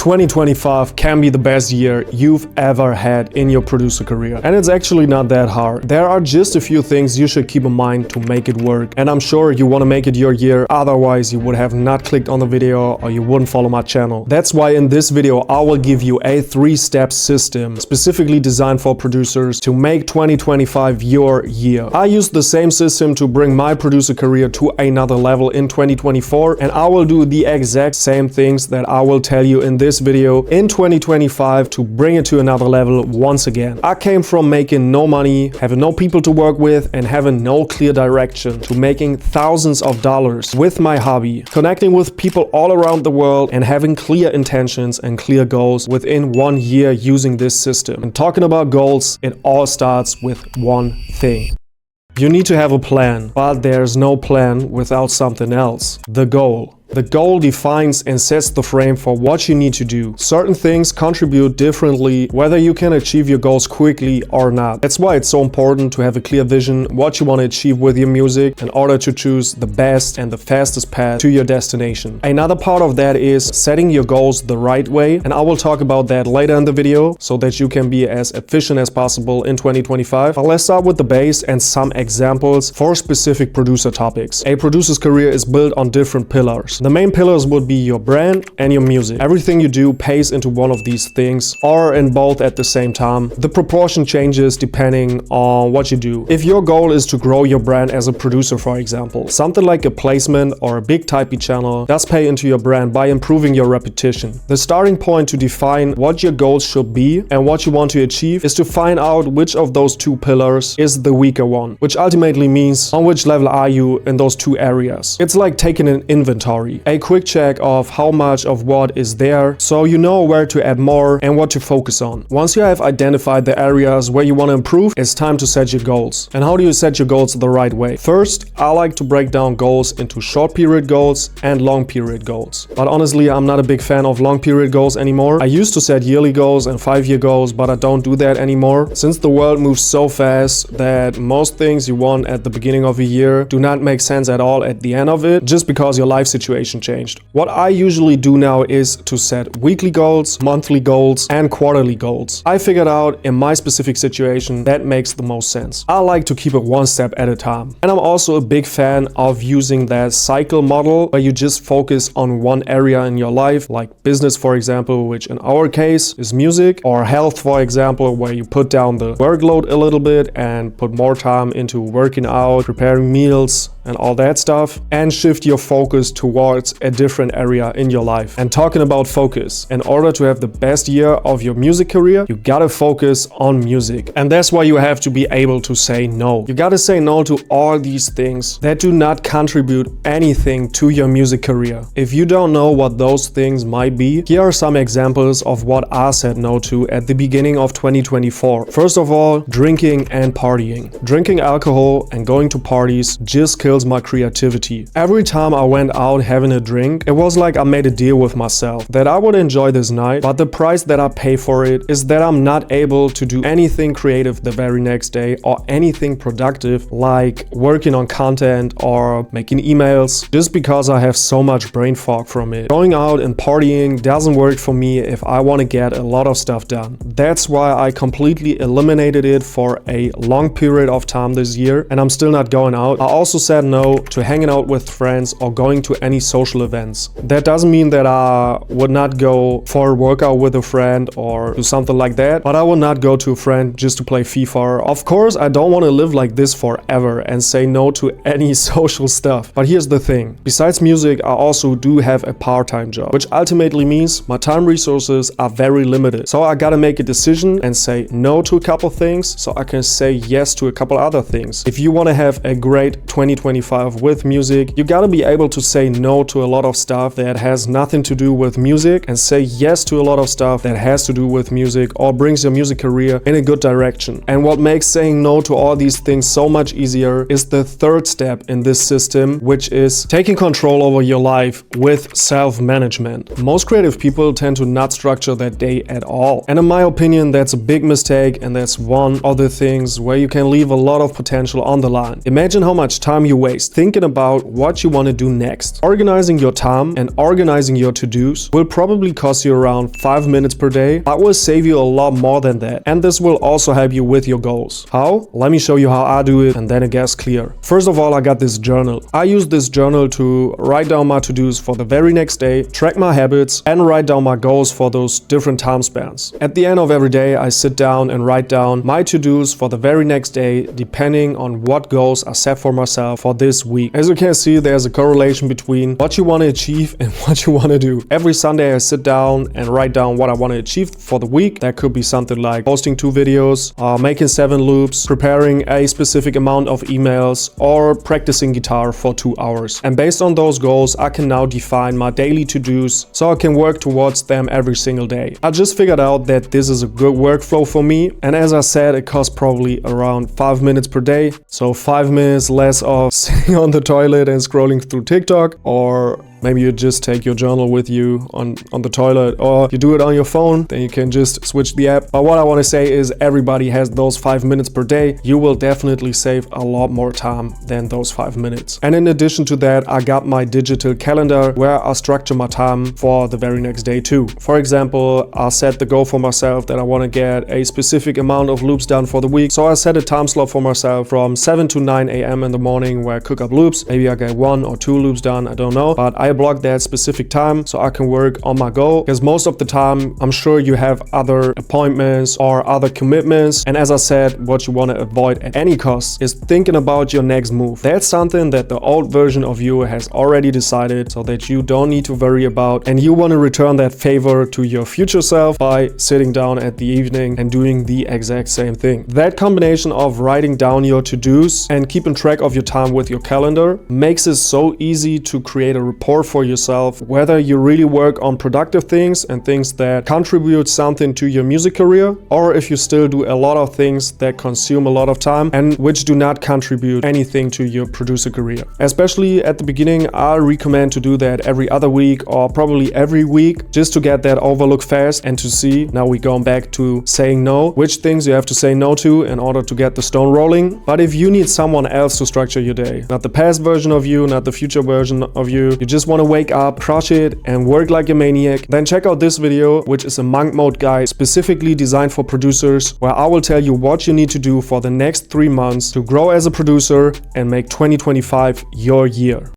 2025 can be the best year you've ever had in your producer career. And it's actually not that hard. There are just a few things you should keep in mind to make it work. And I'm sure you want to make it your year, otherwise you would have not clicked on the video or you wouldn't follow my channel. That's why in this video I will give you a 3-step system specifically designed for producers to make 2025 your year. I used the same system to bring my producer career to another level in 2024, and I will do the exact same things that I will tell you in this video in 2025 to bring it to another level once again. I came from making no money, having no people to work with, and having no clear direction to making thousands of dollars with my hobby, connecting with people all around the world and having clear intentions and clear goals within 1 year using this system. And talking about goals, it all starts with one thing. You need to have a plan, but there's no plan without something else: the goal. The goal defines and sets the frame for what you need to do. Certain things contribute differently whether you can achieve your goals quickly or not. That's why it's so important to have a clear vision what you want to achieve with your music in order to choose the best and the fastest path to your destination. Another part of that is setting your goals the right way, and I will talk about that later in the video so that you can be as efficient as possible in 2025. But let's start with the base and some examples for specific producer topics. A producer's career is built on different pillars. The main pillars would be your brand and your music. Everything you do pays into one of these things or in both at the same time. The proportion changes depending on what you do. If your goal is to grow your brand as a producer, for example, something like a placement or a big typey channel does pay into your brand by improving your reputation. The starting point to define what your goals should be and what you want to achieve is to find out which of those two pillars is the weaker one, which ultimately means on which level are you in those two areas. It's like taking an inventory. A quick check of how much of what is there so you know where to add more and what to focus on. Once you have identified the areas where you want to improve, it's time to set your goals. And how do you set your goals the right way? First, I like to break down goals into short period goals and long period goals. But honestly, I'm not a big fan of long period goals anymore. I used to set yearly goals and 5-year goals, but I don't do that anymore. Since the world moves so fast that most things you want at the beginning of a year do not make sense at all at the end of it, just because your life situation changed. What I usually do now is to set weekly goals, monthly goals, and quarterly goals. I figured out in my specific situation that makes the most sense. I like to keep it one step at a time. And I'm also a big fan of using that cycle model where you just focus on one area in your life, like business, for example, which in our case is music, or health, for example, where you put down the workload a little bit and put more time into working out, preparing meals, and all that stuff, and shift your focus towards a different area in your life. And talking about focus, in order to have the best year of your music career, you gotta focus on music. And that's why you have to be able to say no. You gotta say no to all these things that do not contribute anything to your music career. If you don't know what those things might be, here are some examples of what I said no to at the beginning of 2024. First of all, drinking and partying. Drinking alcohol and going to parties just kills my creativity. Every time I went out having a drink, it was like I made a deal with myself that I would enjoy this night, but the price that I pay for it is that I'm not able to do anything creative the very next day or anything productive like working on content or making emails, just because I have so much brain fog from it. Going out and partying doesn't work for me if I want to get a lot of stuff done. That's why I completely eliminated it for a long period of time this year, and I'm still not going out. I also said no to hanging out with friends or going to any social events. That doesn't mean that I would not go for a workout with a friend or do something like that, but I would not go to a friend just to play FIFA. Of course, I don't want to live like this forever and say no to any social stuff. But here's the thing. Besides music, I also do have a part-time job, which ultimately means my time resources are very limited. So I gotta make a decision and say no to a couple things so I can say yes to a couple other things. If you want to have a great 2025 with music, you gotta be able to say no to a lot of stuff that has nothing to do with music and say yes to a lot of stuff that has to do with music or brings your music career in a good direction. And what makes saying no to all these things so much easier is the third step in this system, which is taking control over your life with self-management. Most creative people tend to not structure their day at all. And in my opinion, that's a big mistake, and that's one of the things where you can leave a lot of potential on the line. Imagine how much time you waste thinking about what you want to do next. Organizing your time and organizing your to-dos will probably cost you around 5 minutes per day, but will save you a lot more than that. And this will also help you with your goals. How? Let me show you how I do it and then it gets clear. First of all, I got this journal. I use this journal to write down my to-dos for the very next day, track my habits, and write down my goals for those different time spans. At the end of every day, I sit down and write down my to-dos for the very next day, depending on what goals I set for myself for this week. As you can see, there's a correlation between what you want to achieve and what you want to do. Every Sunday, I sit down and write down what I want to achieve for the week. That could be something like posting 2 videos, making 7 loops, preparing a specific amount of emails, or practicing guitar for 2 hours. And based on those goals, I can now define my daily to-dos so I can work towards them every single day. I just figured out that this is a good workflow for me, and as I said, it costs probably around 5 minutes per day. So 5 minutes less of sitting on the toilet and scrolling through TikTok, or maybe you just take your journal with you on the toilet, or you do it on your phone, then you can just switch the app. But what I want to say is everybody has those 5 minutes per day. You will definitely save a lot more time than those 5 minutes. And in addition to that, I got my digital calendar where I structure my time for the very next day too. For example, I set the goal for myself that I want to get a specific amount of loops done for the week. So I set a time slot for myself from 7 to 9 a.m. in the morning where I cook up loops. Maybe I get 1 or 2 loops done, I don't know. But I block that specific time so I can work on my goal, because most of the time I'm sure you have other appointments or other commitments, and as I said, what you want to avoid at any cost is thinking about your next move. That's something that the old version of you has already decided, so that you don't need to worry about, and you want to return that favor to your future self by sitting down at the evening and doing the exact same thing. That combination of writing down your to-dos and keeping track of your time with your calendar makes it so easy to create a report for yourself, whether you really work on productive things and things that contribute something to your music career, or if you still do a lot of things that consume a lot of time and which do not contribute anything to your producer career. Especially at the beginning, I recommend to do that every other week or probably every week, just to get that overlook fast and to see, now we're going back to saying no, which things you have to say no to in order to get the stone rolling. But if you need someone else to structure your day, not the past version of you, not the future version of you, you just want to wake up, crush it, and work like a maniac, then check out this video, which is a monk mode guide specifically designed for producers, where I will tell you what you need to do for the next 3 months to grow as a producer and make 2025 your year.